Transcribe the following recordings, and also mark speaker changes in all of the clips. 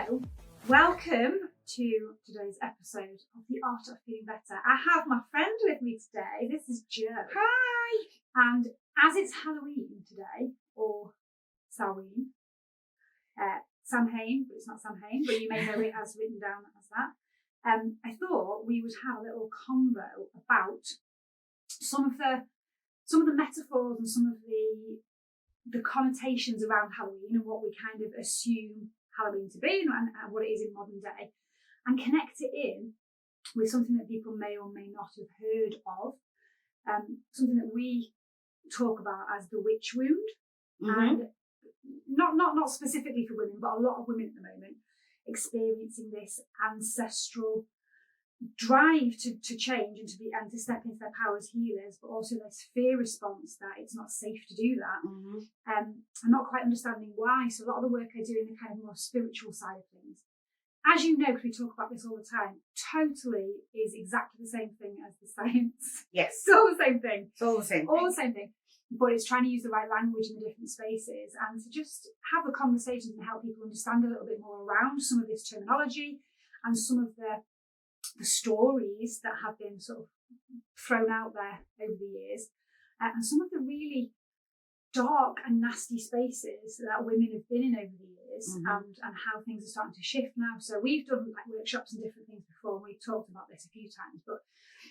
Speaker 1: So, welcome to today's episode of The Art of Feeling Better. I have my friend with me today. This is Jo.
Speaker 2: Hi!
Speaker 1: And as it's Halloween today, or Samhain, Samhain, but it's not Samhain, but you may know it as written down as that. I thought we would have a little convo about some of the metaphors and some of the connotations around Halloween and what we kind of assume Halloween to be and what it is in modern day, and connect it in with something that people may or may not have heard of, something that we talk about as the witch wound. And not specifically for women, but a lot of women at the moment experiencing this ancestral drive to change and to step into their power as healers, but also this fear response that it's not safe to do that, and not quite understanding why. So a lot of the work I do in the kind of more spiritual side of things, as you know, because we talk about this all the time, totally is exactly the same thing as the science.
Speaker 2: Yes.
Speaker 1: It's all the same thing.
Speaker 2: It's all the same
Speaker 1: All the same thing. But it's trying to use the right language in the different spaces and to just have the conversations and help people understand a little bit more around some of this terminology and some of the stories that have been sort of thrown out there over the years, and some of the really dark and nasty spaces that women have been in over the years, and how things are starting to shift now. So we've done like workshops and different things before, and we've talked about this a few times, but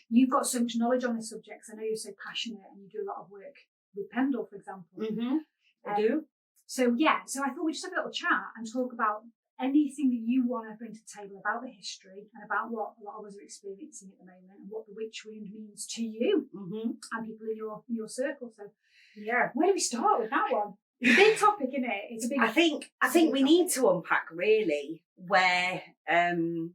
Speaker 1: you've got so much knowledge on this subject. I know you're so passionate and you do a lot of work with Pendle, for example.
Speaker 2: I do.
Speaker 1: So I thought we'd just have a little chat and talk about anything that you want to bring to the table about the history and about what a lot of us are experiencing at the moment and what the witch wound means to you and people in your circle. So where do we start with that one? It's a big topic, isn't it? It's a big.
Speaker 2: I think we need to unpack really where the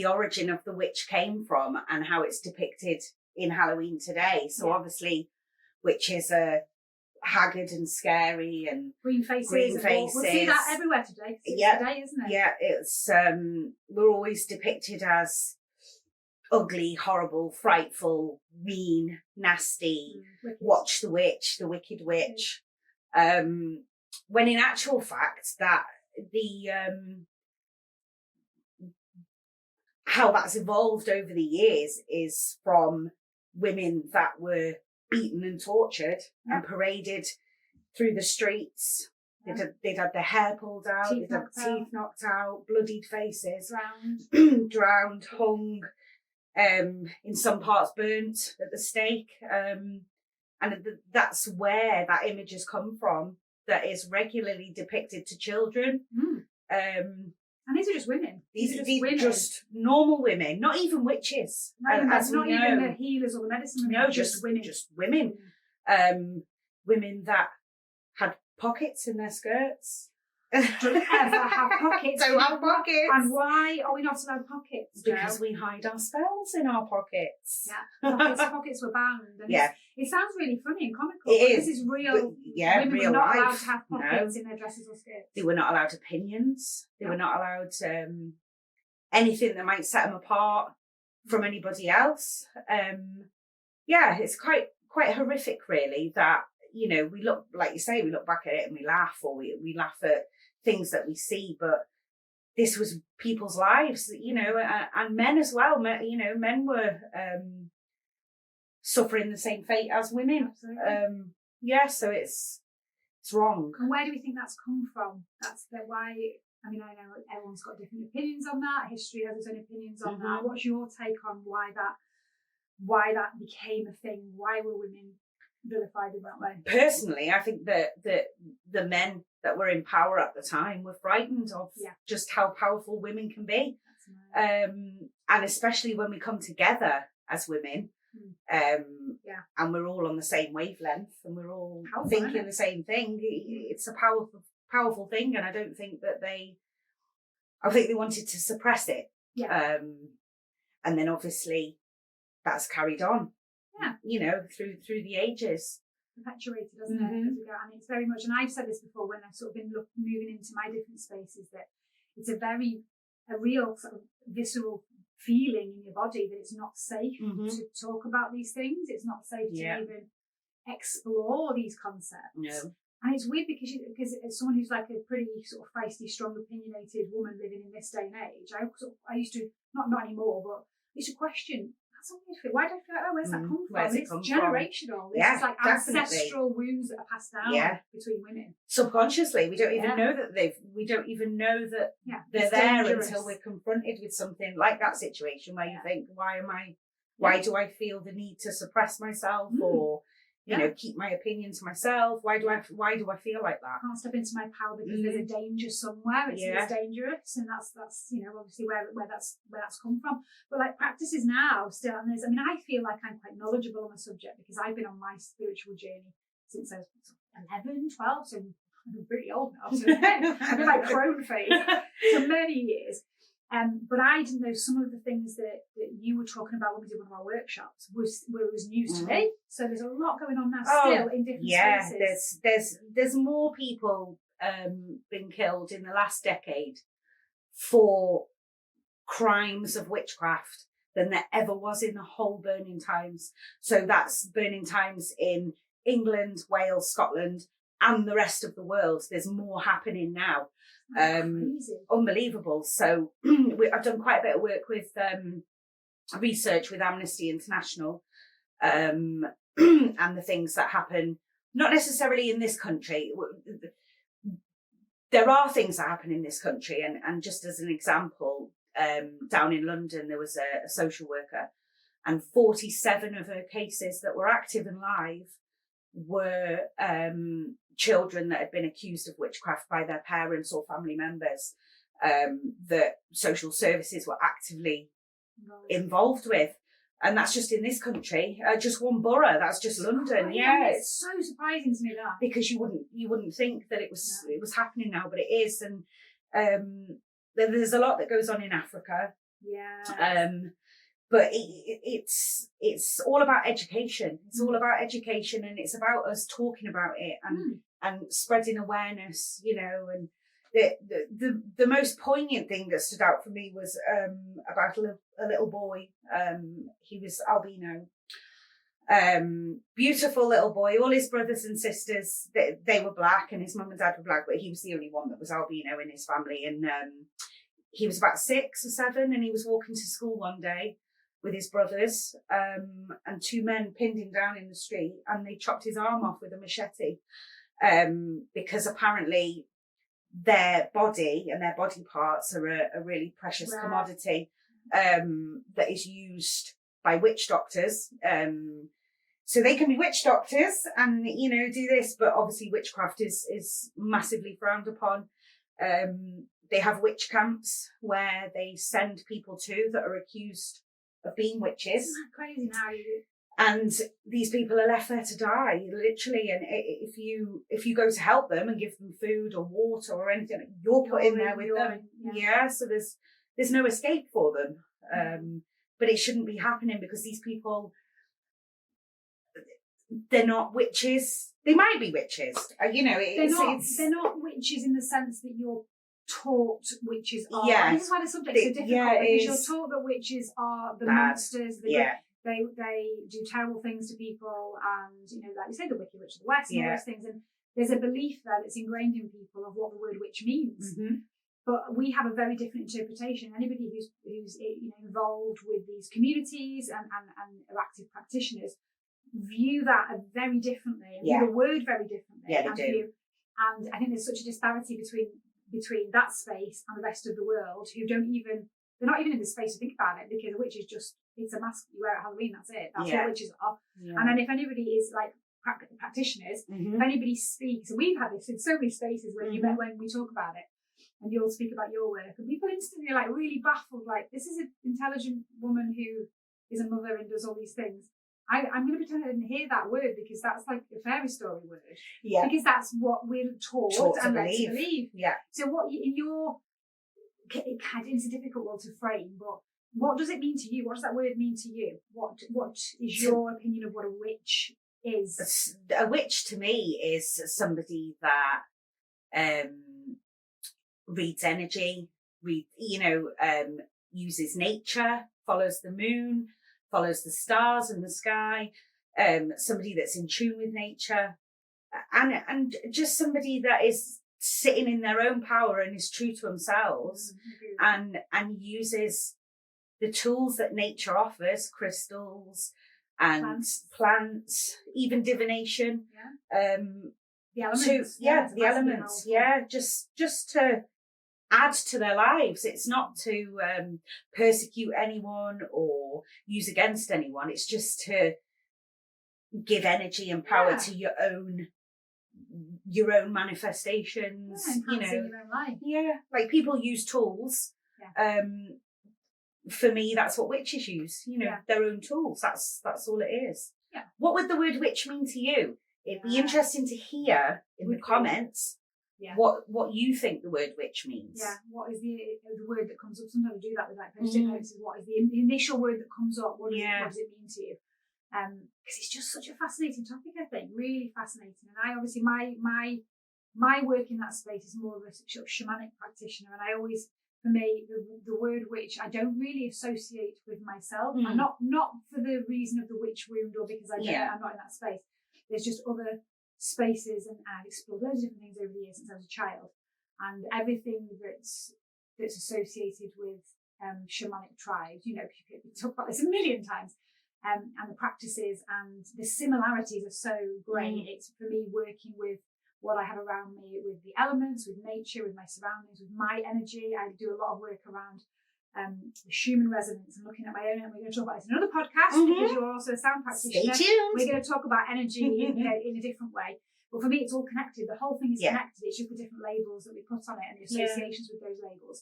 Speaker 2: origin of the witch came from and how it's depicted in Halloween today. So obviously witches are haggard and scary and
Speaker 1: green faces. We'll see that everywhere today. Today, isn't it?
Speaker 2: Yeah, it's we're always depicted as ugly, horrible, frightful, mean, nasty. Watch the witch, the wicked witch. When in actual fact, that the how that's evolved over the years is from women that were beaten and tortured and paraded through the streets. They'd had their hair pulled out, they'd had teeth knocked out, bloodied faces, drowned, hung, in some parts burnt at the stake. And that's where that image has come from, that is regularly depicted to children.
Speaker 1: And these are just women.
Speaker 2: These are just normal women, not even witches.
Speaker 1: Not even the healers or the medicine women.
Speaker 2: No, just women. Just women. Women that had pockets in their skirts.
Speaker 1: Don't ever have pockets.
Speaker 2: Don't have pockets.
Speaker 1: And why are we not allowed pockets?
Speaker 2: Because we hide our spells in our pockets.
Speaker 1: Yeah, pockets were banned. And it sounds really funny and comical.
Speaker 2: It is.
Speaker 1: This is real.
Speaker 2: Women
Speaker 1: were
Speaker 2: real
Speaker 1: not
Speaker 2: life.
Speaker 1: allowed to have pockets in their dresses or skirts.
Speaker 2: They were not allowed opinions. They were not allowed anything that might set them apart from anybody else. It's quite horrific, really, that, you know, we look, like you say, we look back at it and we laugh, or we laugh at things that we see, but this was people's lives, you know, and men as well. Men were suffering the same fate as women.
Speaker 1: Absolutely.
Speaker 2: So it's wrong.
Speaker 1: And where do we think that's come from? That's why. I mean, I know everyone's got different opinions on that. History has its own opinions on that. What's your take on why that became a thing? Why were women vilified in that way?
Speaker 2: Personally, I think that the men that were in power at the time were frightened of just how powerful women can be. And especially when we come together as women, and we're all on the same wavelength and we're all thinking the same thing. It's a powerful thing, and I think they wanted to suppress it. And then obviously that's carried on. You know, through the ages.
Speaker 1: Perpetuated, doesn't it? As we go. And it's very much, and I've said this before when I've sort of been moving into my different spaces, that it's a real sort of visceral feeling in your body that it's not safe to talk about these things. It's not safe to even explore these concepts.
Speaker 2: No.
Speaker 1: And it's weird because as someone who's like a pretty sort of feisty, strong, opinionated woman living in this day and age, I used to, not anymore, but I used to question, that's a weird thing. Why do I feel like, where's that come from?
Speaker 2: Where's it
Speaker 1: It's
Speaker 2: come
Speaker 1: generational.
Speaker 2: from?
Speaker 1: This is like
Speaker 2: definitely.
Speaker 1: ancestral wounds that are passed down between women.
Speaker 2: Subconsciously, we don't even know that they're there
Speaker 1: dangerous
Speaker 2: until we're confronted with something like that situation where you think, why do I feel the need to suppress myself or you know, keep my opinion to myself? Why do I feel like that?
Speaker 1: I can't step into my power because there's a danger somewhere. It's dangerous, and that's you know, obviously where that's come from. But like practices now still, and I feel like I'm quite knowledgeable on the subject because I've been on my spiritual journey since I was 11, 12, so I'm pretty old now. So I've been like crone phase for many years. But I didn't know some of the things that you were talking about when we did one of our workshops was news to me. So there's a lot going on now still in different spaces.
Speaker 2: There's more people been killed in the last decade for crimes of witchcraft than there ever was in the whole Burning Times. So that's Burning Times in England, Wales, Scotland, and the rest of the world. There's more happening now. Unbelievable. So I've done quite a bit of work with research with Amnesty International and the things that happen, not necessarily in this country. There are things that happen in this country, and just as an example, down in London there was a social worker, and 47 of her cases that were active and live were children that had been accused of witchcraft by their parents or family members that social services were actively involved with. And that's just in this country, just one borough. That's just London. Yeah,
Speaker 1: it's so surprising to me that,
Speaker 2: because you wouldn't think that it was happening now, but it is. And there's a lot that goes on in Africa.
Speaker 1: Yeah.
Speaker 2: But it's all about education. It's all about education, and it's about us talking about it and spreading awareness, you know. And the most poignant thing that stood out for me was about a little boy. He was albino. Beautiful little boy. All his brothers and sisters, they were black, and his mum and dad were black, but he was the only one that was albino in his family. And he was about 6 or 7, and he was walking to school one day with his brothers, and 2 men pinned him down in the street, and they chopped his arm off with a machete, because apparently their body and their body parts are a really precious commodity that is used by witch doctors. So they can be witch doctors and, you know, do this, but obviously witchcraft is massively frowned upon. They have witch camps where they send people to that are accused of being witches.
Speaker 1: Isn't that crazy now?
Speaker 2: And these people are left there to die, literally. And if you go to help them and give them food or water or anything, you're put in there with them. Yeah. So there's no escape for them. But it shouldn't be happening, because these people, they're not witches. They might be witches. You know,
Speaker 1: they're not witches in the sense that you're taught witches are.
Speaker 2: Yeah.
Speaker 1: This is why the subject's so difficult, because you're taught that witches are the monsters. They do terrible things to people, and, you know, like you say, the Wicked Witch of the West and all those things. And there's a belief there that's ingrained in people of what the word witch means. Mm-hmm. But we have a very different interpretation. Anybody who's you know, involved with these communities and are active practitioners view that very differently, and view the word very differently.
Speaker 2: Yeah, they do.
Speaker 1: And I think there's such a disparity between that space and the rest of the world, who they're not even in the space to think about it, because a witch is just, it's a mask you wear at Halloween, that's it. That's what witches are. Yeah. And then if anybody is like practitioners, if anybody speaks, and we've had this in so many spaces when when we talk about it, and you'll speak about your work, and people instantly are like really baffled, like, this is an intelligent woman who is a mother and does all these things. I'm going to pretend I didn't hear that word, because that's like a fairy story word. Yeah. Because that's what we're taught and led to believe. Yeah. So what in your, it's a difficult one to frame, but what does it mean to you? What does that word mean to you? What is your opinion of what a witch is?
Speaker 2: A witch to me is somebody that reads energy, uses nature, follows the moon, follows the stars and the sky, somebody that's in tune with nature, and just somebody that is sitting in their own power and is true to themselves, and uses the tools that nature offers, crystals and plants, even divination,
Speaker 1: the elements,
Speaker 2: the elements, just to add to their lives. It's not to persecute anyone or use against anyone. It's just to give energy and power to your own manifestations.
Speaker 1: Your own life.
Speaker 2: Like people use tools. For me, that's what witches use. Their own tools. That's all it is. What would the word witch mean to you? It'd be interesting to hear in the comments what you think the word witch means.
Speaker 1: What is the word that comes up? Sometimes we do that with like post-it notes. What is the initial word that comes up? What does it mean to you? Because it's just such a fascinating topic, I think, really fascinating. And I obviously, my work in that space is more of a sort of shamanic practitioner. And I always, for me, the word witch, I don't really associate with myself. And not for the reason of the witch wound or because I'm not in that space. There's just other spaces, and I've explored loads of different things over the years since I was a child. And everything that's associated with shamanic tribes, we talk about this a million times. And the practices and the similarities are so great. It's for me working with what I have around me, with the elements, with nature, with my surroundings, with my energy. I do a lot of work around the Schumann resonance and looking at my own. And we're going to talk about this in another podcast because you're also a sound practitioner.
Speaker 2: Stay tuned.
Speaker 1: We're going to talk about energy in a different way. But for me, it's all connected. The whole thing is connected. It's just the different labels that we put on it and the associations with those labels.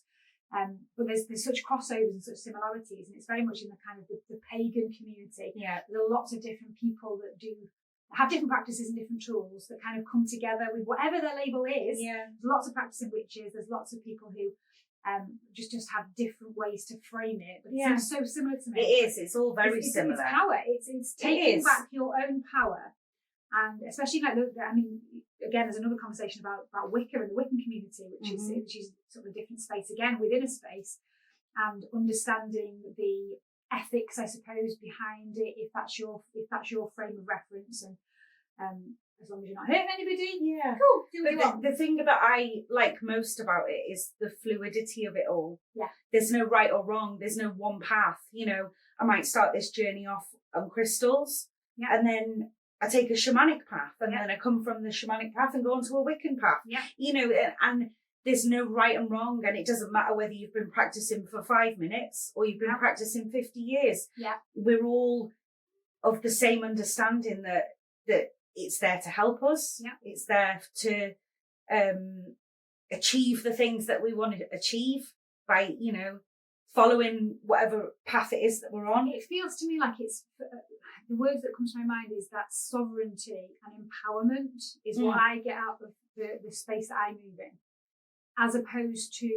Speaker 1: But there's such crossovers and such similarities, and it's very much in the kind of the pagan community. There are lots of different people that have different practices and different tools that kind of come together with whatever their label is. There's lots of practicing witches. There's lots of people who just have different ways to frame it. But it seems so similar to me.
Speaker 2: It is. It's all very similar.
Speaker 1: It's power. It's taking back your own power. And especially again, there's another conversation about Wicca and the Wiccan community, which is sort of a different space again within a space, and understanding the ethics, I suppose, behind it, if that's your frame of reference, and as long as you're not hurting anybody, cool. Do what you want.
Speaker 2: The thing that I like most about it is the fluidity of it all. There's no right or wrong. There's no one path. I might start this journey off on crystals, and then I take a shamanic path, and then I come from the shamanic path and go onto a Wiccan path. And there's no right and wrong, and it doesn't matter whether you've been practicing for 5 minutes or you've been practicing 50 years. We're all of the same understanding that it's there to help us. It's there to achieve the things that we want to achieve by, following whatever path it is that we're on.
Speaker 1: It feels to me like it's the words that come to my mind is that sovereignty and empowerment is what I get out of the space that I move in, as opposed to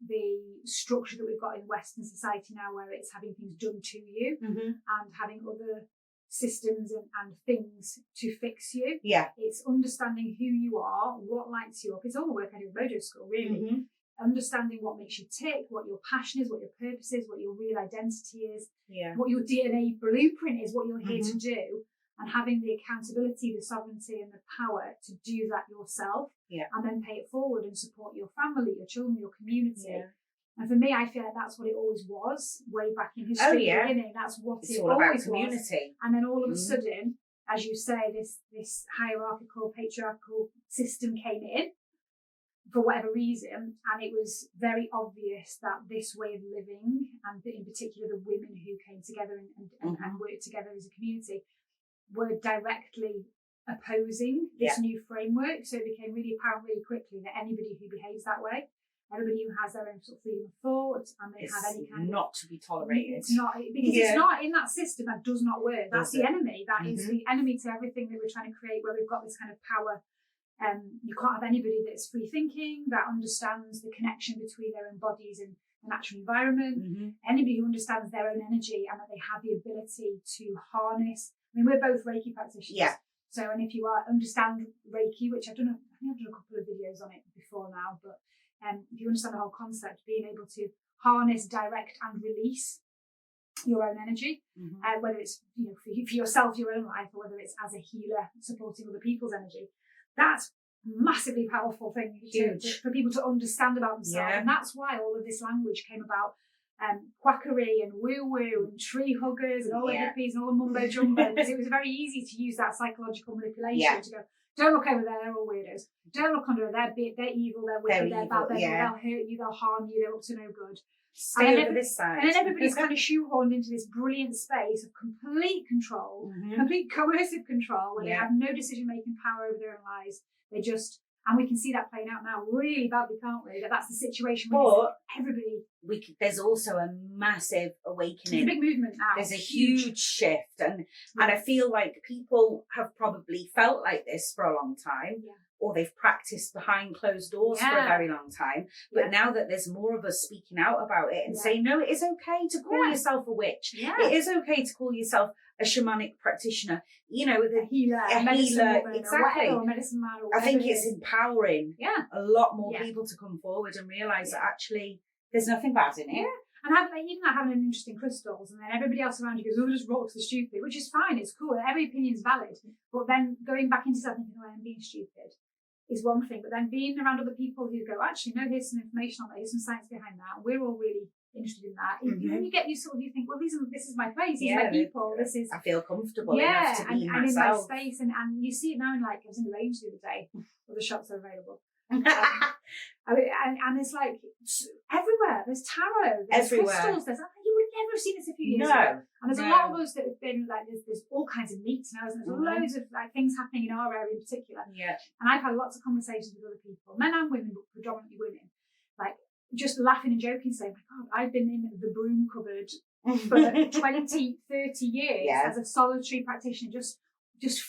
Speaker 1: the structure that we've got in Western society now, where it's having things done to you and having other systems and things to fix you. It's understanding who you are, what lights you up. It's all the work I do at Mojo School, really. Understanding what makes you tick, what your passion is, what your purpose is, what your real identity is, what your DNA blueprint is, what you're here to do, and having the accountability, the sovereignty and the power to do that yourself, and then pay it forward and support your family, your children, your community. And for me, I feel like that's what it always was, way back in history, at the beginning. That's what it's all always about, community. Was. And then all of a sudden, as you say, this hierarchical, patriarchal system came in, for whatever reason, and it was very obvious that this way of living, and in particular the women who came together and worked together as a community, were directly opposing this new framework. So it became really apparent really quickly that anybody who behaves that way, everybody who has their own sort of freedom of thought, and they have any kind
Speaker 2: not to be tolerated.
Speaker 1: It's not, because it's not in that system. That does not work. That's the enemy. That is the enemy to everything that we're trying to create, where we've got this kind of power. You can't have anybody that's free thinking, that understands the connection between their own bodies and the natural environment. Anybody who understands their own energy and that they have the ability to harness. I mean, we're both Reiki practitioners. So, and if you understand Reiki, which I think I've done a couple of videos on it before now, but if you understand the whole concept, being able to harness, direct and release your own energy, whether it's for yourself, your own life, or whether it's as a healer supporting other people's energy. That's massively powerful thing for people to understand about themselves, and that's why all of this language came about. Quackery and woo-woo and tree huggers and all the hippies and all the mumbo-jumbo, because it was very easy to use that psychological manipulation to go, don't look over there, they're all weirdos. Don't look under there, they're evil, they're wicked, they're bad, they'll hurt you, they'll harm you, they're up to no good.
Speaker 2: Stay over this side.
Speaker 1: And then everybody's kind of shoehorned into this brilliant space of complete control, complete coercive control, where they have no decision-making power over their own lives. They just... And we can see that playing out now really badly, can't we? That's the situation. But everybody...
Speaker 2: there's also a massive awakening.
Speaker 1: It's a big movement now.
Speaker 2: There's a huge shift. And I feel like people have probably felt like this for a long time. Yeah. Or they've practiced behind closed doors for a very long time. But now that there's more of us speaking out about it and saying, no, it is okay to call yourself a witch. Yeah. It is okay to call yourself a shamanic practitioner, a healer,
Speaker 1: exactly. Or medicine man, or
Speaker 2: I think it's empowering a lot more people to come forward and realise that actually there's nothing bad in it.
Speaker 1: Yeah. And having an interest in crystals, and then everybody else around you goes, oh, just rocks are stupid, which is fine, it's cool, every opinion's valid. But then going back into something, oh, I'm being stupid, is one thing. But then being around other people who go, actually, no, here's some information on that, here's some science behind that, and we're all really interested in that. When you get you think, well, this is my place, these are my people, this is...
Speaker 2: I feel comfortable enough to be
Speaker 1: and
Speaker 2: myself.
Speaker 1: In my space, and you see it now in, I was in the range the other day, where the shops are available. And it's like everywhere. There's tarot, there's crystals, you would never have seen this a few years ago. And there's a lot of us that have been there's all kinds of meets now, and there's loads of things happening in our area in particular. Yeah. And I've had lots of conversations with other people, men and women, but predominantly women, just laughing and joking, saying, my God, I've been in the broom cupboard for 20, 30 years as a solitary practitioner, just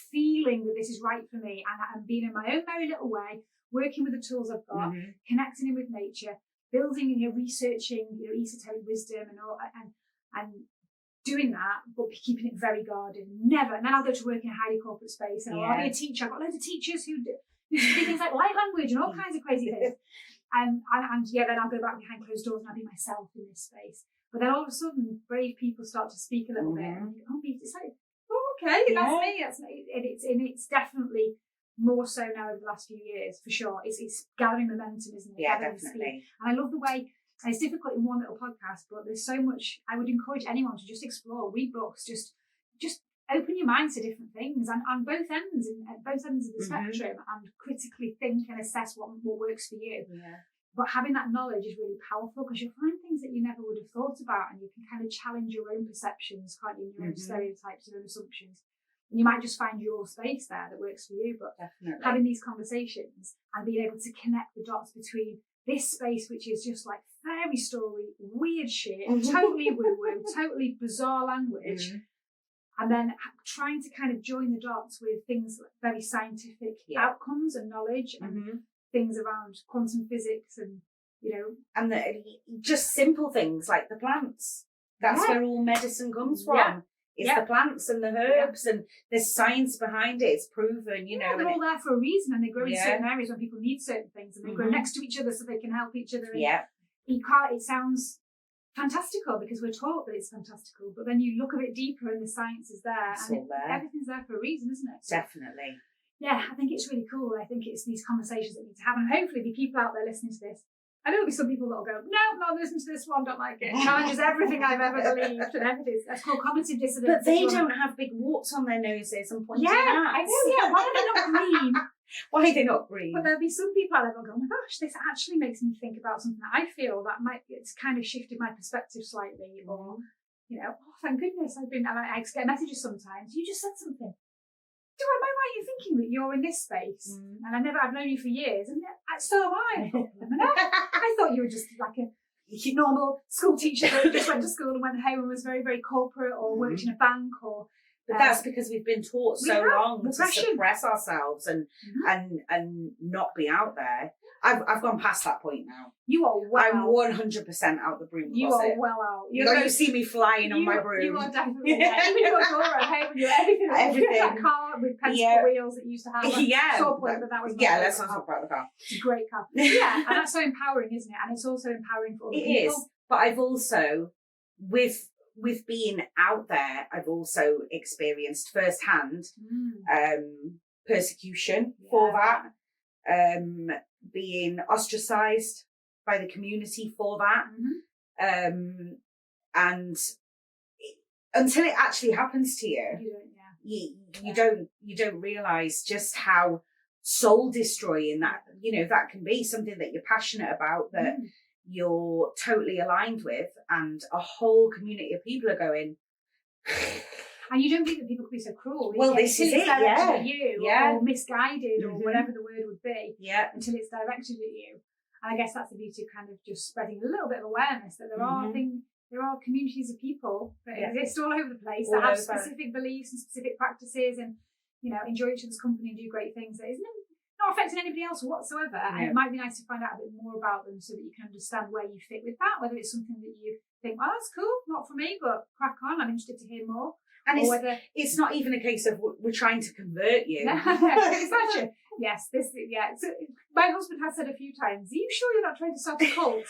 Speaker 1: feeling that this is right for me, and being in my own merry little way, working with the tools I've got, connecting with nature, building, researching, esoteric wisdom and doing that, but keeping it very guarded. Never. And then I'll go to work in a highly corporate space, and I'll be a teacher. I've got loads of teachers who do things like light language and all kinds of crazy things. And then I'll go back behind closed doors and I'll be myself in this space. But then all of a sudden, brave people start to speak a little bit, and it's like, oh, okay, that's me. That's me. And it's definitely more so now over the last few years, for sure. It's gathering momentum, isn't it?
Speaker 2: Yeah, definitely.
Speaker 1: And I love the way, and it's difficult in one little podcast, but there's so much. I would encourage anyone to just explore, read books, just open your mind to different things, and on both ends of the spectrum, and critically think and assess what works for you. Yeah. But having that knowledge is really powerful, because you'll find things that you never would have thought about, and you can kind of challenge your own perceptions, can't you? Your own stereotypes, your own assumptions. And you might just find your space there that works for you. But having these conversations and being able to connect the dots between this space, which is just like fairy story, weird shit, totally woo-woo, totally bizarre language, and then trying to kind of join the dots with things like very scientific outcomes and knowledge, and things around quantum physics, and
Speaker 2: and just simple things like the plants. That's where all medicine comes from. It's the plants and the herbs, and there's science behind it. It's proven,
Speaker 1: they're all there for a reason, and they grow in certain areas when people need certain things, and they grow next to each other so they can help each other. And it sounds fantastical because we're taught that it's fantastical, but then you look a bit deeper and the science is there, everything's there for a reason, isn't it?
Speaker 2: Definitely.
Speaker 1: Yeah, I think it's really cool. I think it's these conversations that need to happen. Hopefully the people out there listening to this, I know there'll be some people that'll go, no, not listen to this one, don't like it. It challenges everything I've ever believed and everything. That's called cognitive dissonance.
Speaker 2: But they don't have big warts on their noses and pointy hats.
Speaker 1: I know, why are they not green?
Speaker 2: Why are they not green?
Speaker 1: But there'll be some people out there that'll go, oh my gosh, this actually makes me think about something that I feel that it's kind of shifted my perspective slightly, or, oh, thank goodness I get messages sometimes, you just said something. Am I right in thinking that you're in this space? And I've known you for years, and so am I. I thought you were just like a normal school teacher that just went to school and went home and was very, very corporate, or worked in a bank, or.
Speaker 2: But that's because we've been taught so long to suppress ourselves and not be out there. I've gone past that point now.
Speaker 1: You are
Speaker 2: I'm 100% out the broom closet.
Speaker 1: You are well out.
Speaker 2: You see me flying on my broom.
Speaker 1: You are definitely even your door at home, and everything. That car with pencil wheels that you used to have. But that was
Speaker 2: let's not talk about the car.
Speaker 1: It's a great car. And that's so empowering, isn't it? And it's also empowering for other people.
Speaker 2: It is. But I've also, with with being out there, I've also experienced firsthand persecution for that, being ostracized by the community for that. And until it actually happens to you, you don't realize just how soul destroying that, that can be. Something that you're passionate about, that you're totally aligned with, and a whole community of people are going.
Speaker 1: And you don't think that people could be so cruel.
Speaker 2: Well, this is it,
Speaker 1: at you, or misguided, or
Speaker 2: Mm-hmm.
Speaker 1: whatever the word would be.
Speaker 2: Yeah.
Speaker 1: Until it's directed at you. And I guess that's the beauty of kind of just spreading a little bit of awareness that there are things, there are communities of people that exist all over the place that have specific beliefs and specific practices, and enjoy each other's company and do great things that isn't not affecting anybody else whatsoever. And it might be nice to find out a bit more about them so that you can understand where you fit with that, whether it's something that you think, well, that's cool, not for me, but crack on, I'm interested to hear more.
Speaker 2: And it's not even a case of we're trying to convert you.
Speaker 1: It's not true. Yes, So my husband has said a few times, are you sure you're not trying to start a cult?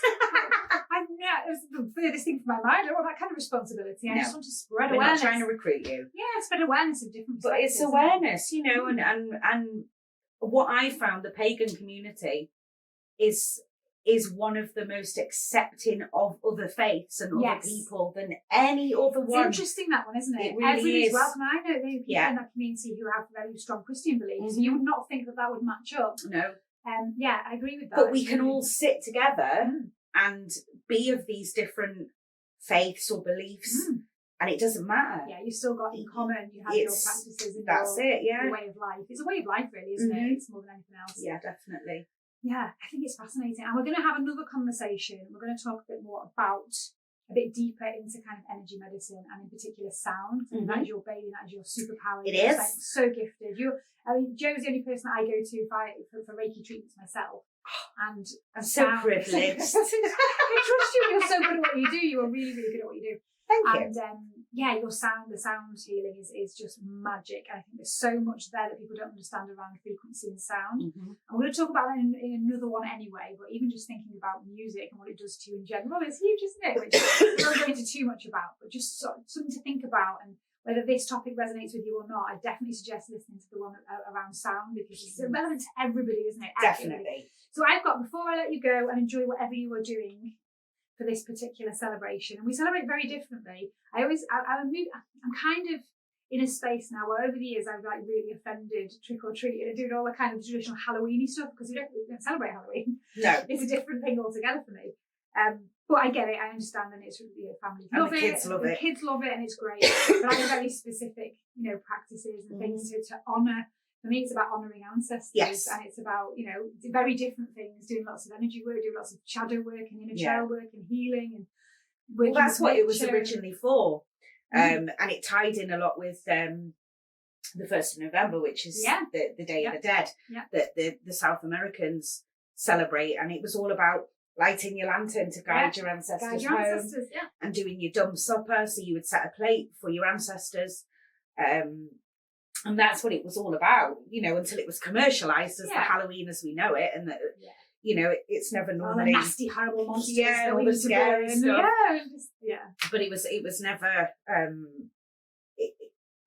Speaker 1: It's the furthest thing from my mind. I don't want that kind of responsibility. I just want to spread awareness.
Speaker 2: We're not trying to recruit you.
Speaker 1: Yeah, spread awareness of different
Speaker 2: But it's awareness, and what I found, the pagan community is one of the most accepting of other faiths and other people than any other one.
Speaker 1: It's interesting, that one, isn't it?
Speaker 2: It really
Speaker 1: Everybody's
Speaker 2: is.
Speaker 1: welcome. I know there are people in that community who have very strong Christian beliefs. You would not think that would match up.
Speaker 2: No.
Speaker 1: I agree with that.
Speaker 2: But we can all sit together and be of these different faiths or beliefs, and it doesn't matter. Yeah,
Speaker 1: you've still got in common. You have your practices and your way of life. It's a way of life, really, isn't it? It's more than anything else.
Speaker 2: Yeah, definitely.
Speaker 1: Yeah, I think it's fascinating. And we're going to have another conversation. We're going to talk a bit more about, a bit deeper into kind of energy medicine, and in particular sound. That is your baby, that is your superpower.
Speaker 2: It is.
Speaker 1: Like, so gifted. Joe's the only person that I go to for Reiki treatments myself. And
Speaker 2: I'm so privileged.
Speaker 1: I trust you. You're so good at what you do. You are really, really good at what you do.
Speaker 2: Thank you.
Speaker 1: And your sound, the sound healing is just magic. And I think there's so much there that people don't understand around frequency and sound. And we're going to talk about that in another one anyway, but even just thinking about music and what it does to you in general is huge, isn't it? Which we won't go into too much about, but just something to think about. And whether this topic resonates with you or not, I definitely suggest listening to the one around sound, because it's relevant to everybody, isn't it?
Speaker 2: Definitely.
Speaker 1: So before I let you go and enjoy whatever you are doing for this particular celebration, and we celebrate very differently. I'm kind of in a space now where over the years I've really offended trick or treating and doing all the kind of traditional Halloweeny stuff, because we don't celebrate Halloween.
Speaker 2: No,
Speaker 1: it's a different thing altogether for me. But I get it, I understand, and it's really family love it.
Speaker 2: Kids love it.
Speaker 1: Kids love it, and it's great. But I have very specific, practices and things to honour. For me, it's about honouring ancestors, and it's about, very different things, doing lots of energy work, doing lots of shadow work and inner child work and healing. And
Speaker 2: well, that's what it was originally for. And it tied in a lot with the 1st of November, which is the Day of the Dead, that the South Americans celebrate. And it was all about lighting your lantern to guide your ancestors home, and doing your dumb supper. So you would set a plate for your ancestors. And that's what it was all about, until it was commercialised as the Halloween as we know it, and that, it's never normally
Speaker 1: nasty, horrible monsters.
Speaker 2: All the scary stuff. But it was never.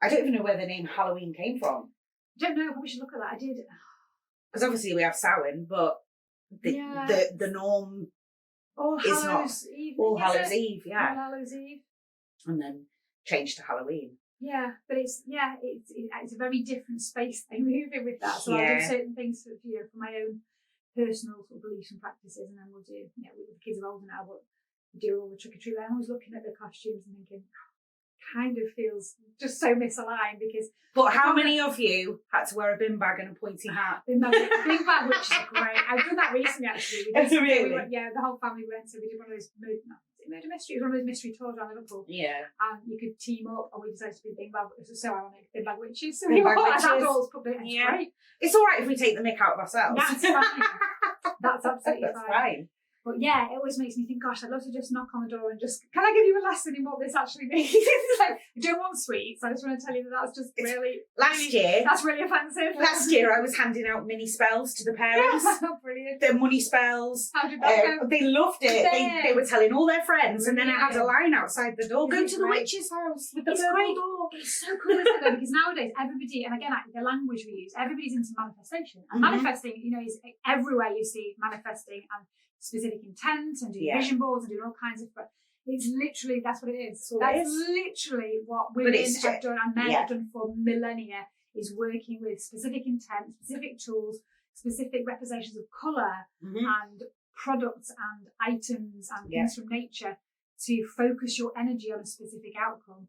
Speaker 2: I don't even know where the name Halloween came from.
Speaker 1: I don't know, but we should look at that. I did,
Speaker 2: because obviously we have Samhain, but the norm is not All Hallows Eve.
Speaker 1: All Hallows Eve,
Speaker 2: and then changed to Halloween.
Speaker 1: Yeah, but it's a very different space they move in with that. So I'll do certain things for my own personal sort of beliefs and practices, and then we'll do, the kids are older now, but we do all the trick or treat. I'm always looking at the costumes and thinking, kind of feels just so misaligned, because.
Speaker 2: But how many of you had to wear a bin bag and a pointy hat?
Speaker 1: Bin bag, which is great. I've done that recently, actually.
Speaker 2: Really?
Speaker 1: The whole family went, so we did one of those murder mystery. It was one of those mystery tours around Liverpool. Yeah. And you could team up, and we decided to be bin bag. It was so ironic. Bin bag witches. So we were all as adults, probably. It's great.
Speaker 2: It's all right if we take the mick out of ourselves.
Speaker 1: That's fine. That's absolutely
Speaker 2: fine.
Speaker 1: But yeah, it always makes me think, gosh, I'd love to just knock on the door and just, can I give you a lesson in what this actually means? Like, I don't want sweets. I just want to tell you that's just really, that's really offensive.
Speaker 2: Last year I was handing out mini spells to the parents.
Speaker 1: Brilliant.
Speaker 2: The money spells.
Speaker 1: How did that go?
Speaker 2: They loved it. They were telling all their friends, and then I had a line outside the door. Go to the witch's house with the purple door.
Speaker 1: It's so cool, isn't it? Because nowadays everybody, and again, the language we use, everybody's into manifestation. And manifesting, is everywhere you see manifesting and specific intent and doing vision boards and doing all kinds of stuff. It's literally, that's what it is. That's literally what women have done and men have done for millennia, is working with specific intent, specific tools, specific representations of colour and products and items and things from nature to focus your energy on a specific outcome.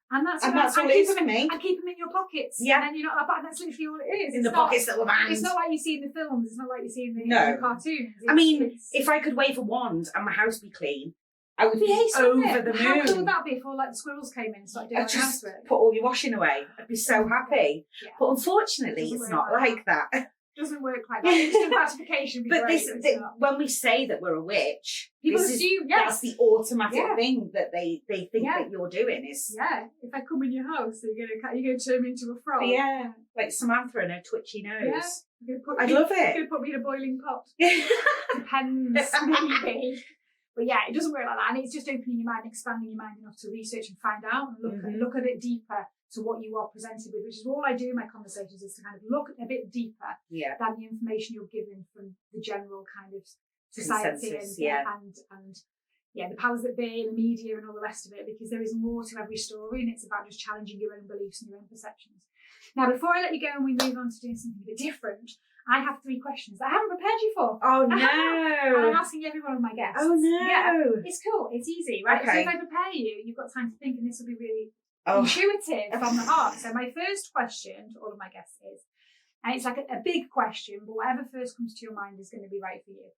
Speaker 1: And that's all it is for me. And keep them in your pockets. Yeah. And then that's literally all it is.
Speaker 2: In the pockets that were banned.
Speaker 1: It's not like you see in the films. It's not like you see in the cartoons.
Speaker 2: If I could wave a wand and my house be clean, I would be over the moon. How
Speaker 1: cool would that be if all the squirrels came in and started doing housework?
Speaker 2: Put all your washing away. I'd be so happy. Yeah. But unfortunately, it's not like that.
Speaker 1: It doesn't work like that. Instant gratification would be great.
Speaker 2: When we say that we're a witch,
Speaker 1: people assume,
Speaker 2: that's the automatic thing that they think that you're doing is.
Speaker 1: Yeah, if I come in your house, you're going to turn me into a frog.
Speaker 2: Yeah, like Samantha and her twitchy nose.
Speaker 1: Yeah.
Speaker 2: I'd love it.
Speaker 1: You're going to put me in a boiling pot. Depends, maybe. But yeah, it doesn't work like that. And it's just opening your mind, expanding your mind enough to research and find out and look a bit deeper to what you are presented with, which is all I do in my conversations, is to kind of look a bit deeper than the information you're given from the general kind of society and the powers that be and the media and all the rest of it, because there is more to every story and it's about just challenging your own beliefs and your own perceptions. Now, before I let you go and we move on to doing something a bit different, I have 3 questions that I haven't prepared you for.
Speaker 2: Oh, no.
Speaker 1: And I'm asking every one of my guests.
Speaker 2: Oh, no.
Speaker 1: Yeah, it's cool. It's easy, right?
Speaker 2: Okay.
Speaker 1: So if I prepare you, you've got time to think, and this will be really intuitive from the heart. So my first question to all of my guests is, and it's like a big question, but whatever first comes to your mind is going to be right for you.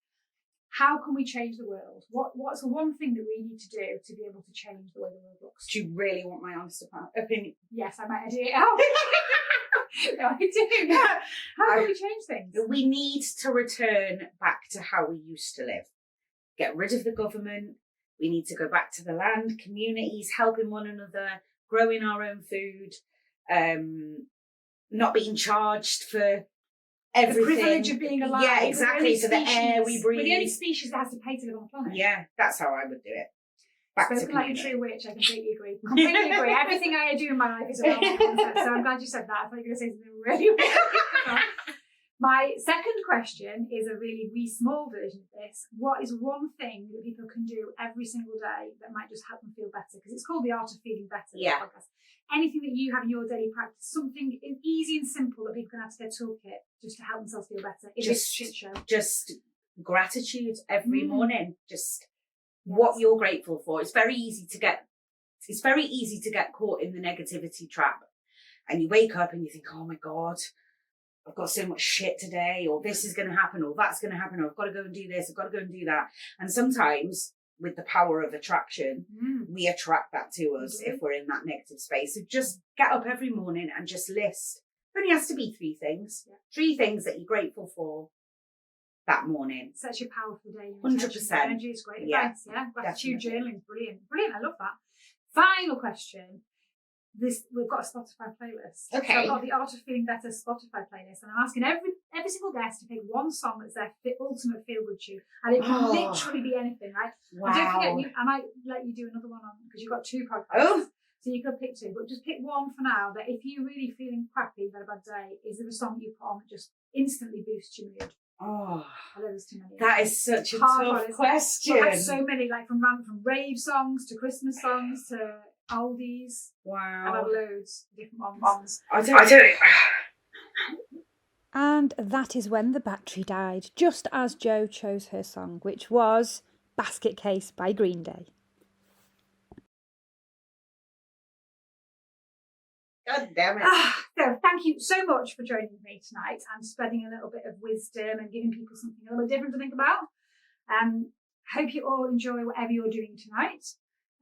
Speaker 1: How can we change the world? What's the one thing that we need to do to be able to change the way the world looks?
Speaker 2: Do you really want my honest opinion?
Speaker 1: Yes, I might edit it out. No, I do. How can we change things?
Speaker 2: We need to return back to how we used to live. Get rid of the government. We need to go back to the land, communities, helping one another, growing our own food, not being charged for everything.
Speaker 1: The privilege of being alive.
Speaker 2: Yeah, exactly. For the air we breathe.
Speaker 1: We're the only species that has to pay to live on the planet.
Speaker 2: Yeah, that's how I would do it.
Speaker 1: Spoken like a true witch, I completely agree. Completely agree. Everything I do in my life is about concept, so I'm glad you said that. I thought you were going to say something really weird. My second question is a really wee small version of this. What is one thing that people can do every single day that might just help them feel better? Because it's called The Art of Feeling Better.
Speaker 2: Yeah.
Speaker 1: Podcast. Anything that you have in your daily practice, something easy and simple that people can add to their toolkit just to help themselves feel better. It's shit show. Just
Speaker 2: gratitude every morning. Just what you're grateful for. It's very easy to get caught in the negativity trap. And you wake up and you think, oh my God, I've got so much shit today, or this is going to happen, or that's going to happen, or I've got to go and do this, I've got to go and do that. And sometimes with the power of attraction, we attract that to us if we're in that negative space. So just get up every morning and just list. It only has to be 3 things. Yeah. 3 things that you're grateful for that morning.
Speaker 1: Such a powerful day.
Speaker 2: 100%.
Speaker 1: Energy is great advice. Yeah. Gratitude journaling is brilliant. Brilliant. I love that. Final question. We've got a Spotify playlist. Okay. So I've got the Art of Feeling Better Spotify playlist, and I'm asking every single guest to pick one song that's their ultimate feel good tune, and it can literally be anything, right?
Speaker 2: Wow.
Speaker 1: And don't forget, I might let you do another one on, because you've got 2 podcasts.
Speaker 2: Oh.
Speaker 1: So you could pick 2, but just pick one for now. That if you're really feeling crappy, you've had a bad day, is there a song you put on that just instantly boosts your mood?
Speaker 2: Oh,
Speaker 1: I know there's too many.
Speaker 2: That is such a tough question.
Speaker 1: I've had so many, like from rave songs to Christmas songs to oldies.
Speaker 2: Wow.
Speaker 1: I've had loads of different ones.
Speaker 2: I don't.
Speaker 3: And that is when the battery died, just as Jo chose her song, which was Basket Case by Green Day.
Speaker 2: God damn it.
Speaker 1: So thank you so much for joining me tonight and spreading a little bit of wisdom and giving people something a little bit different to think about. Hope you all enjoy whatever you're doing tonight.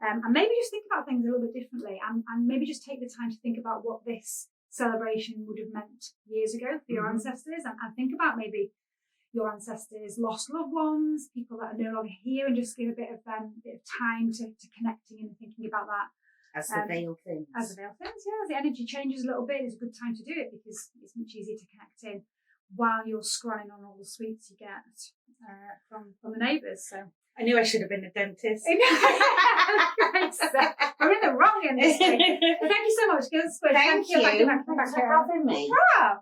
Speaker 1: And maybe just think about things a little bit differently, and maybe just take the time to think about what this celebration would have meant years ago for your ancestors, and think about maybe, your ancestors lost loved ones, people that are no longer here, and just give a bit of time to connecting and thinking about that.
Speaker 2: As the veil thins.
Speaker 1: As the veil thins, yeah. As the energy changes a little bit, it's a good time to do it because it's much easier to connect in while you're scrolling on all the sweets you get from the neighbours. So
Speaker 2: I knew I should have been a dentist.
Speaker 1: We're in the wrong industry. Thank you so much. Good squish.
Speaker 2: Thank you.
Speaker 1: Thank you.
Speaker 2: Thanks for having me.
Speaker 1: Wow.